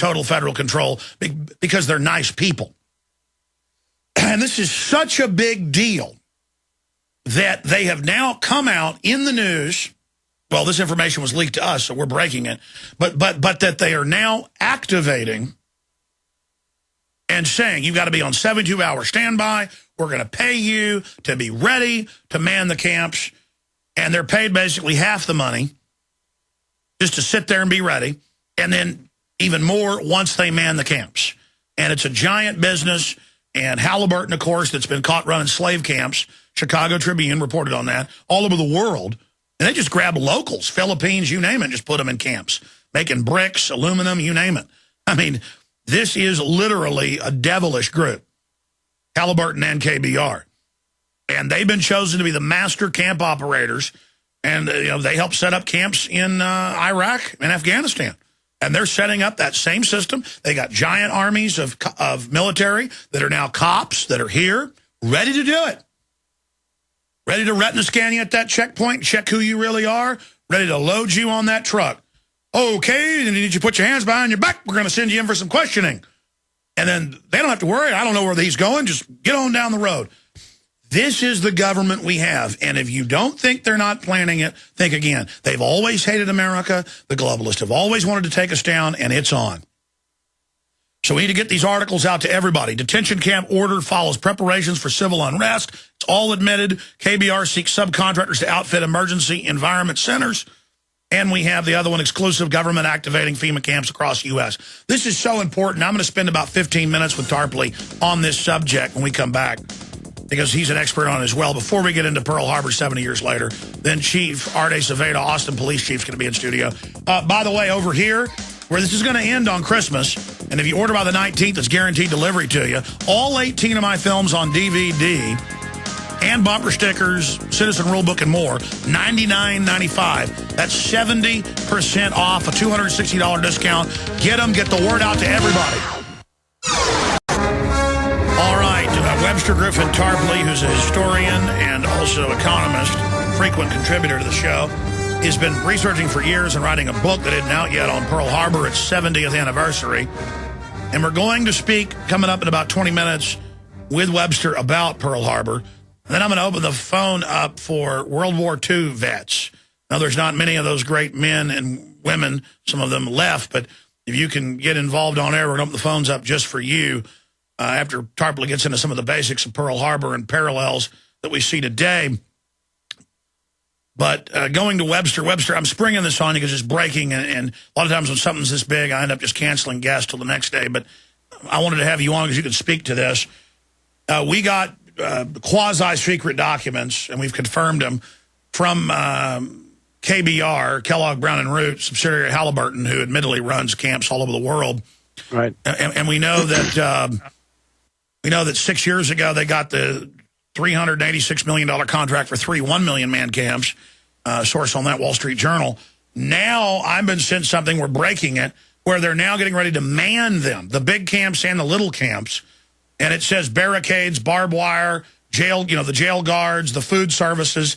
total federal control because they're nice people. And this is such a big deal that they have now come out in the news. Well, this information was leaked to us, so we're breaking it. But that they are now activating and saying, you've got to be on 72-hour standby. We're going to pay you to be ready to man the camps. And they're paid basically half the money just to sit there and be ready. And then even more once they man the camps. And it's a giant business. And Halliburton, of course, that's been caught running slave camps. Chicago Tribune reported on that all over the world. And they just grab locals, Philippines, you name it, just put them in camps. Making bricks, aluminum, you name it. I mean, this is literally a devilish group, Halliburton and KBR. And they've been chosen to be the master camp operators. And they helped set up camps in Iraq and Afghanistan. And they're setting up that same system. They got giant armies of military that are now cops that are here, ready to do it. Ready to retina scan you at that checkpoint, check who you really are, ready to load you on that truck. Okay, then you need you to put your hands behind your back. We're going to send you in for some questioning. And then they don't have to worry. I don't know where he's going. Just get on down the road. This is the government we have. And if you don't think they're not planning it, think again. They've always hated America. The globalists have always wanted to take us down, and it's on. So we need to get these articles out to everybody. Detention camp order follows preparations for civil unrest. It's all admitted. KBR seeks subcontractors to outfit emergency environment centers. And we have the other one, exclusive government activating FEMA camps across the U.S. This is so important. I'm going to spend about 15 minutes with Tarpley on this subject when we come back, because he's an expert on it as well. Before we get into Pearl Harbor 70 years later, then Chief Art Acevedo, Austin Police Chief, is going to be in studio. By the way, over here, where this is going to end on Christmas, and if you order by the 19th, it's guaranteed delivery to you. All 18 of my films on DVD, and bumper stickers, Citizen Rulebook, and more, $99.95. That's 70% off, a $260 discount. Get them, get the word out to everybody. All right, Webster Griffin Tarpley, who's a historian and also economist, frequent contributor to the show, has been researching for years and writing a book that isn't out yet on Pearl Harbor, its 70th anniversary. And we're going to speak, coming up in about 20 minutes, with Webster about Pearl Harbor. And then I'm going to open the phone up for World War II vets. Now, there's not many of those great men and women, some of them left, but if you can get involved on air, we're going to open the phones up just for you after Tarpley gets into some of the basics of Pearl Harbor and parallels that we see today. But going to Webster, I'm springing this on you because it's breaking, and a lot of times when something's this big, I end up just canceling guests till the next day. But I wanted to have you on because you could speak to this. We got quasi-secret documents, and we've confirmed them, from KBR, Kellogg Brown and Root, subsidiary of Halliburton, who admittedly runs camps all over the world. Right. And we know that 6 years ago they got the $386 million contract for 3 1 million man camps. Source on that, Wall Street Journal. Now I've been sent something, we're breaking it, where they're now getting ready to man them, the big camps and the little camps. And it says barricades, barbed wire, jail, the jail guards, the food services,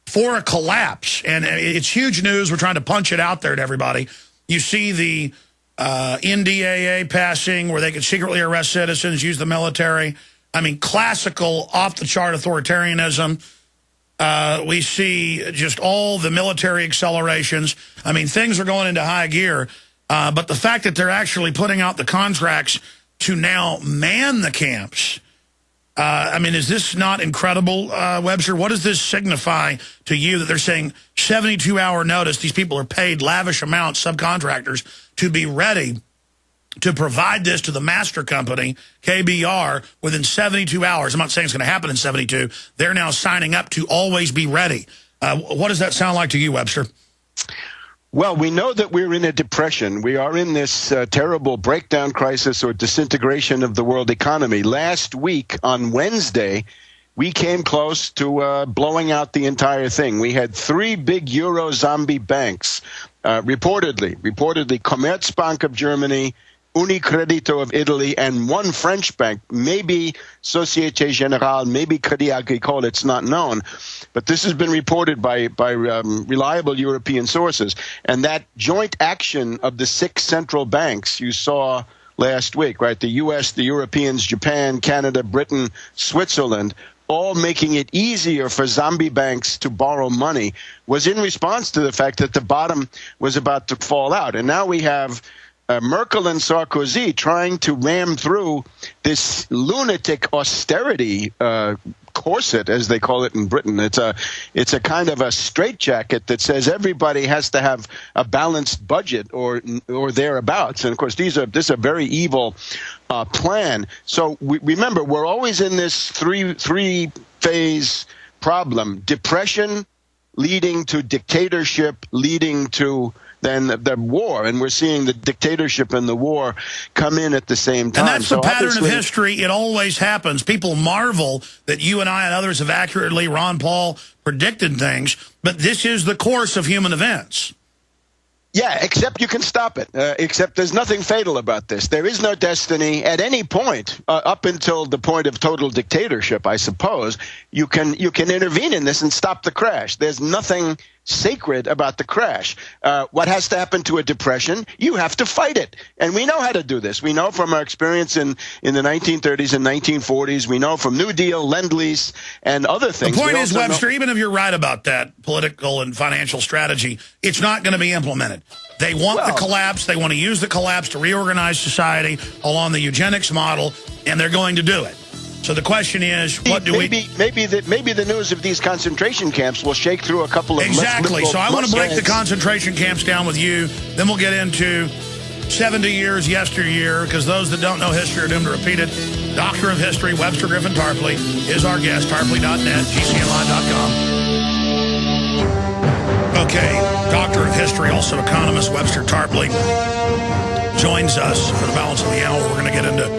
for a collapse. And it's huge news. We're trying to punch it out there to everybody. You see the NDAA passing where they could secretly arrest citizens, use the military. I mean, classical, off-the-chart authoritarianism. We see just all the military accelerations. I mean, things are going into high gear. But the fact that they're actually putting out the contracts to now man the camps, I mean, is this not incredible, Webster? What does this signify to you that they're saying 72-hour notice, these people are paid lavish amounts, subcontractors, to be ready to provide this to the master company, KBR, within 72 hours? I'm not saying it's going to happen in 72. They're now signing up to always be ready. What does that sound like to you, Webster? Well, we know that we're in a depression. We are in this terrible breakdown crisis or disintegration of the world economy. Last week, on Wednesday, we came close to blowing out the entire thing. We had 3 big Euro zombie banks, reportedly Commerzbank of Germany, Unicredito of Italy, and one French bank, maybe Société Générale, maybe Crédit Agricole, it's not known. But this has been reported by reliable European sources. And that joint action of the 6 central banks you saw last week, right? The U.S., the Europeans, Japan, Canada, Britain, Switzerland, all making it easier for zombie banks to borrow money, was in response to the fact that the bottom was about to fall out. And now we have Merkel and Sarkozy trying to ram through this lunatic austerity corset, as they call it in Britain. It's a kind of a straitjacket that says everybody has to have a balanced budget or thereabouts. And of course, this is a very evil plan. So remember, we're always in this three phase problem: depression, leading to dictatorship, leading to then the war, and we're seeing the dictatorship and the war come in at the same time. And that's the pattern of history. It always happens. People marvel that you and I and others have accurately, Ron Paul, predicted things, but this is the course of human events. Yeah, except you can stop it. Except there's nothing fatal about this. There is no destiny at any point, up until the point of total dictatorship, I suppose. You can intervene in this and stop the crash. There's nothing sacred about the crash. What has to happen to a depression? You have to fight it. And we know how to do this. We know from our experience in the 1930s and 1940s. We know from New Deal, Lend-Lease, and other things. The point is, Webster, even if you're right about that political and financial strategy, it's not going to be implemented. They want the collapse. They want to use the collapse to reorganize society along the eugenics model, and they're going to do it. So the question is, what do maybe the news of these concentration camps will shake through a couple of exactly. So I want to break the concentration camps down with you. Then we'll get into 70 years yesteryear, because those that don't know history are doomed to repeat it. Doctor of History, Webster Griffin Tarpley, is our guest. Tarpley.net, GCNlive.com. Okay, Doctor of History, also economist, Webster Tarpley, joins us for the balance of the hour. We're going to get into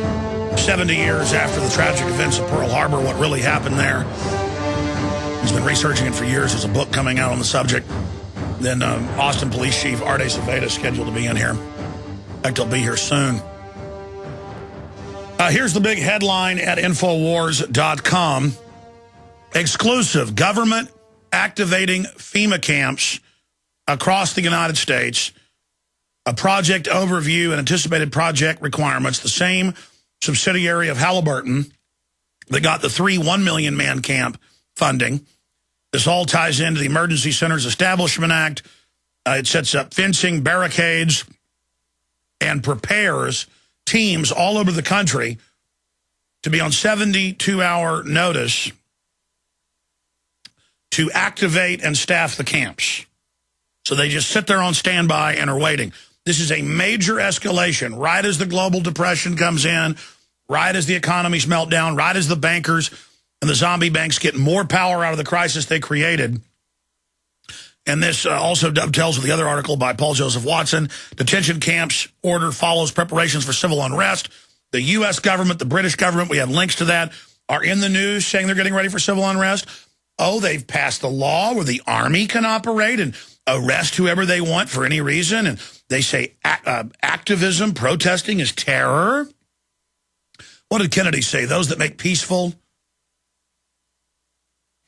70 years after the tragic events of Pearl Harbor, what really happened there. He's been researching it for years. There's a book coming out on the subject. Then Austin Police Chief Art Acevedo is scheduled to be in here. In fact, he'll be here soon. Here's the big headline at Infowars.com. Exclusive: government activating FEMA camps across the United States. A project overview and anticipated project requirements. The same subsidiary of Halliburton that got the 1 million man camp funding. This all ties into the Emergency Centers Establishment Act. It sets up fencing, barricades, and prepares teams all over the country to be on 72-hour notice to activate and staff the camps. So they just sit there on standby and are waiting. This is a major escalation right as the global depression comes in, right as the economies melt down, right as the bankers and the zombie banks get more power out of the crisis they created. And this also dovetails with the other article by Paul Joseph Watson. Detention camps order follows preparations for civil unrest. The U.S. government, the British government, we have links to that, are in the news saying they're getting ready for civil unrest. Oh, they've passed a law where the army can operate and arrest whoever they want for any reason. And they say activism, protesting is terror. What did Kennedy say? Those that make peaceful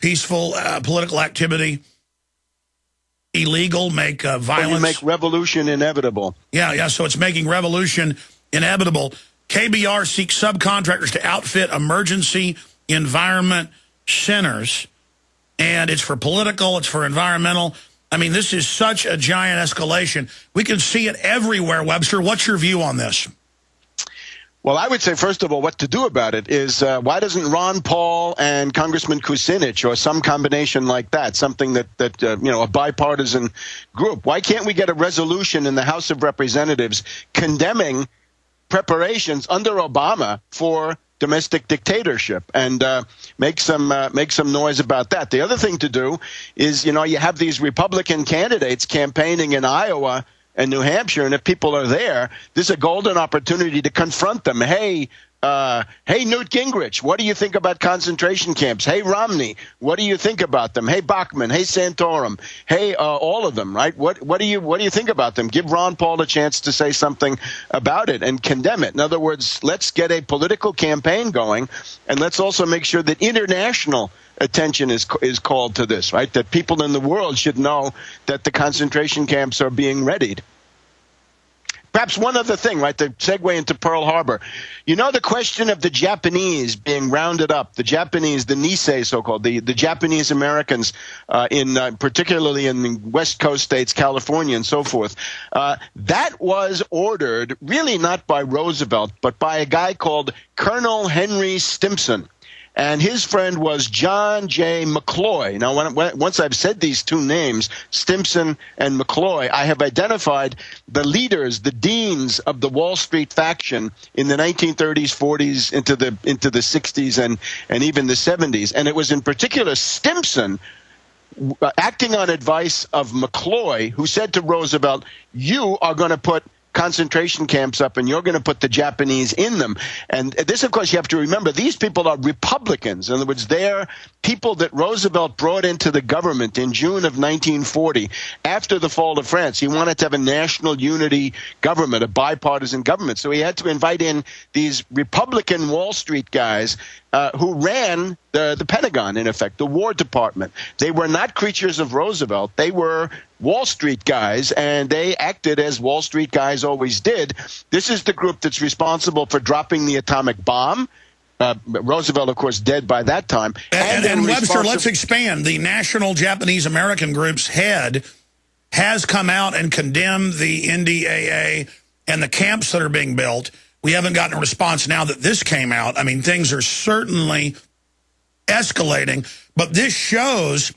political activity illegal make violence. Make revolution inevitable. Yeah, so it's making revolution inevitable. KBR seeks subcontractors to outfit emergency environment centers. And it's for political, it's for environmental. I mean, this is such a giant escalation. We can see it everywhere, Webster. What's your view on this? Well, I would say, first of all, what to do about it is why doesn't Ron Paul and Congressman Kucinich or some combination like that, something that a bipartisan group, why can't we get a resolution in the House of Representatives condemning preparations under Obama for domestic dictatorship and make some noise about that? The other thing to do is, you have these Republican candidates campaigning in Iowa and New Hampshire, and if people are there, this is a golden opportunity to confront them. Hey, hey, Newt Gingrich, what do you think about concentration camps? Hey, Romney, what do you think about them? Hey, Bachmann, hey, Santorum, hey, all of them, right? What do you think about them? Give Ron Paul a chance to say something about it and condemn it. In other words, let's get a political campaign going, and let's also make sure that international attention is called to this, right? That people in the world should know that the concentration camps are being readied. Perhaps one other thing, right, to segue into Pearl Harbor. You know, the question of the Japanese being rounded up, the Japanese, the Nisei so-called, the Japanese Americans, particularly in the West Coast states, California and so forth, that was ordered really not by Roosevelt, but by a guy called Colonel Henry Stimson. And his friend was John J. McCloy. Now, once I've said these two names, Stimson and McCloy, I have identified the leaders, the deans of the Wall Street faction in the 1930s, 40s, into the 60s, and even the 70s. And it was in particular Stimson, acting on advice of McCloy, who said to Roosevelt, you are going to put concentration camps up, and you're going to put the Japanese in them. And this, of course, you have to remember, these people are Republicans. In other words, they're people that Roosevelt brought into the government in June of 1940 after the fall of France. He wanted to have a national unity government, a bipartisan government. So he had to invite in these Republican Wall Street guys who ran the Pentagon, in effect, the War Department. They were not creatures of Roosevelt. They were Wall Street guys, and they acted as Wall Street guys always did. This is the group that's responsible for dropping the atomic bomb. Roosevelt, of course, dead by that time. And Webster, let's expand. The National Japanese American Group's head has come out and condemned the NDAA and the camps that are being built. We haven't gotten a response now that this came out. I mean, things are certainly escalating, but this shows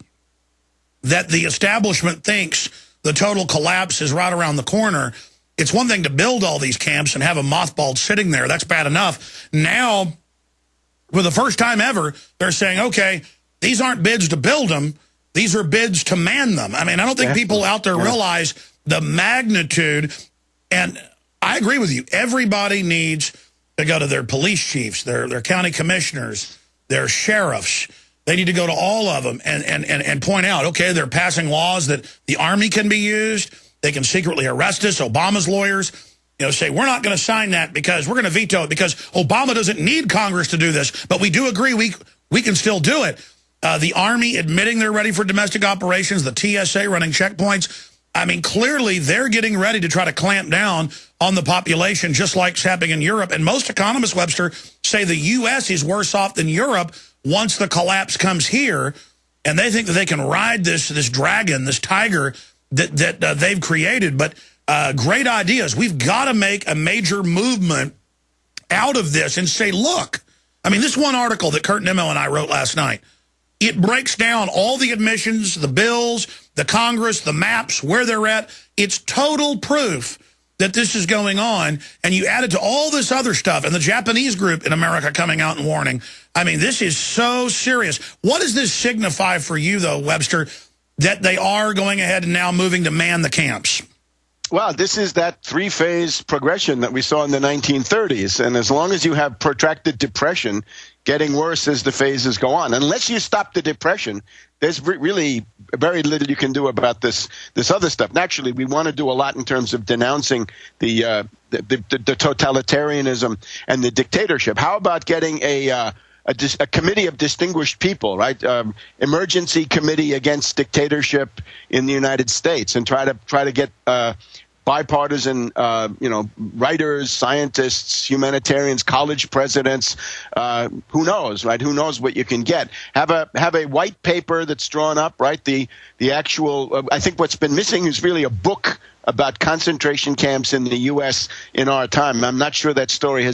that the establishment thinks the total collapse is right around the corner. It's one thing to build all these camps and have them mothballed sitting there. That's bad enough. Now, for the first time ever, they're saying, okay, these aren't bids to build them. These are bids to man them. I mean, I don't think people out there realize the magnitude. And I agree with you. Everybody needs to go to their police chiefs, their county commissioners, their sheriffs. They need to go to all of them and point out, okay, they're passing laws that the Army can be used. They can secretly arrest us. Obama's lawyers, say, we're not going to sign that because we're going to veto it because Obama doesn't need Congress to do this. But we do agree we can still do it. The Army admitting they're ready for domestic operations, the TSA running checkpoints. I mean, clearly they're getting ready to try to clamp down on the population, just like it's happening in Europe. And most economists, Webster, say the U.S. is worse off than Europe once the collapse comes here. And they think that they can ride this dragon, this tiger that they've created. But great ideas. We've got to make a major movement out of this and say, look, I mean, this one article that Kurt Nimmo and I wrote last night, it breaks down all the admissions, the bills, the Congress, the maps, where they're at. It's total proof that this is going on. And you add it to all this other stuff and the Japanese group in America coming out and warning. I mean, this is so serious. What does this signify for you, though, Webster, that they are going ahead and now moving to man the camps? Well, this is that three-phase progression that we saw in the 1930s. And as long as you have protracted depression, getting worse as the phases go on. Unless you stop the depression, there's really very little you can do about this other stuff. Naturally, we want to do a lot in terms of denouncing the totalitarianism and the dictatorship. How about getting a committee of distinguished people, right? Emergency committee against dictatorship in the United States, and try to get bipartisan, writers, scientists, humanitarians, college presidents. Who knows, right? Who knows what you can get? Have a white paper that's drawn up, right? The actual. I think what's been missing is really a book about concentration camps in the U.S. in our time. I'm not sure that story has